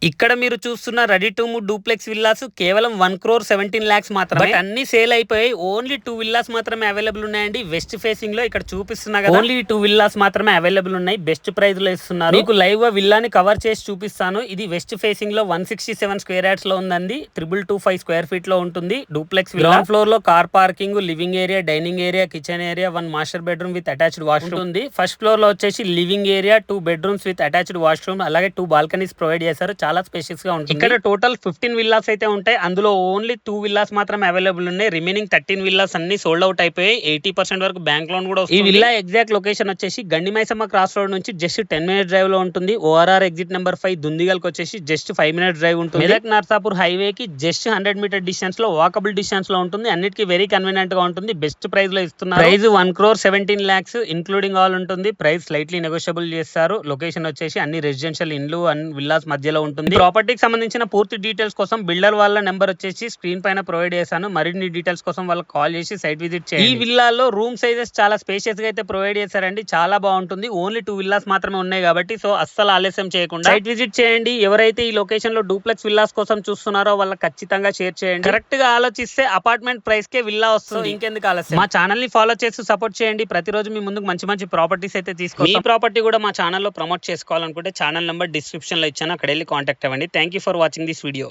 ఇక్కడ మీరు చూస్తున్న ready to move duplex villas కేవలం 1,17,00,000 మాత్రమే. బట్ అన్ని సేల్ అయిపోయాయి. ఓన్లీ 2 విల్లాస్ మాత్రమే అవైలబుల్ ఉన్నాయండి. వెస్ట్ ఫేసింగ్ లో ఇక్కడ చూపిస్తున్నా కదా, ఓన్లీ 2 విల్లాస్ మాత్రమే అవైలబుల్ ఉన్నాయి. బెస్ట్ ప్రైస్ లో ఇస్తున్నారు. మీకు లైవ్ గా విల్లాని కవర్ చేసి చూపిస్తాను. ఇది వెస్ట్ ఫేసింగ్ లో 167 స్క్వేర్ యార్డ్స్ లో ఉందండి. 225 స్క్వేర్ ఫీట్ లో ఉంటుంది. డూప్లెక్స్ గ్రౌండ్ ఫ్లోర్ లో car parking, living area, dining area, kitchen area, 1 master bedroom with attached washroom ఉంది. ఫస్ట్ ఫ్లోర్ లో వచ్చేసి living area, 2 bedrooms with attached washroom, అలాగే 2 బాల్కనీస్ ప్రొవైడ్ చేశారు. చాలా స్పేషియస్ గా ఉంటుంది. ఇక్కడ టోటల్ 15 విల్లాస్ అయితే ఉంటాయి. అందులో ఓన్లీ 2 విల్లాస్ మాత్రమే అవైలబుల్ ఉన్నాయి. రిమైనింగ్ 13 విల్లాస్ అన్ని సోల్డ్ అవుట్ అయిపోయాయి. 80% వరకు బ్యాంక్ లోన్ కూడా వస్తుంది. ఈ విల్లా ఎగ్జాక్ట్ లొకేషన్ వచ్చేసి గండిమైసమ్మ క్రాస్ రోడ్ నుంచి జస్ట్ 10 మినిట్స్ డ్రైవ్ లో ఉంటుంది. ఓఆర్ఆర్ ఎగ్జిట్ నెంబర్ 5 దుందిగల్కి వచ్చేసి జస్ట్ 5 మినిట్స్ డ్రైవ్ ఉంటుంది. మెదక్ నర్సాపూర్ హైవే కి జస్ట్ 100 మీటర్ డిస్టెన్స్ లో, వాకబుల్ డిస్టెన్స్ లో ఉంటుంది. అన్నిటికీ వెరీ కన్వీనియంట్ గా ఉంటుంది. బెస్ట్ ప్రైస్ లో ఇస్తున్నారు. ప్రైస్ 1,17,00,000 ఇన్క్లూడింగ్ ఆల్ ఉంటుంది. ప్రైస్ స్లైట్లీ నెగోషియబుల్ చేస్తారు. లొకేషన్ వచ్చేసి అన్ని రెసిడెన్షియల్ ఇండ్లు అండ్ విల్లాస్ మధ్యలో ఉంటుంది. ప్రాపర్టీకి సంబంధించిన పూర్తి డీటెయిల్స్ కోసం బిల్డర్ వాళ్ళ నెంబర్ వచ్చేసి స్క్రీన్ పైన ప్రొవైడ్ చేశాను. మరిన్ని డీటెయిల్స్ కోసం వాళ్ళకి కాల్ చేసి సైట్ విజిట్ చేయండి. ఈ విల్లాలో రూమ్ సైజెస్ చాలా స్పేషియస్ గా అయితే ప్రొవైడ్ చేశారండి. చాలా బాగుంటుంది. ఓన్లీ 2 విల్లాస్ మాత్రమే ఉన్నాయి కాబట్టి సో అస్సలు ఆలస్యం చేయకుండా సైట్ విజిట్ చేయండి. ఎవరైతే ఈ లొకేషన్ లో డూప్లెక్స్ విల్లాస్ కోసం చూస్తున్నారో వాళ్ళకి ఖచ్చితంగా షేర్ చేయండి. కరెక్ట్ గా ఆలోచిస్తే అపార్ట్మెంట్ ప్రైస్ కే విల్లా వస్తుంది. ఇంకెందుకు ఆలస్యం, మా ఛానల్ ని ఫాలో చేసి సపోర్ట్ చేయండి. ప్రతిరోజు మీ ముందుకు మంచి మంచి ప్రాపర్టీస్ అయితే తీసుకోండి. మీ ప్రాపర్టీ కూడా మా ఛానల్లో ప్రమోట్ చేసుకోవాలనుకుంటే ఛానల్ నెంబర్ డిస్క్రిప్షన్ లో ఇచ్చాను, అక్కడ వెళ్ళి కాంటాక్ట్ అవ్వండి. Thank you for watching this video.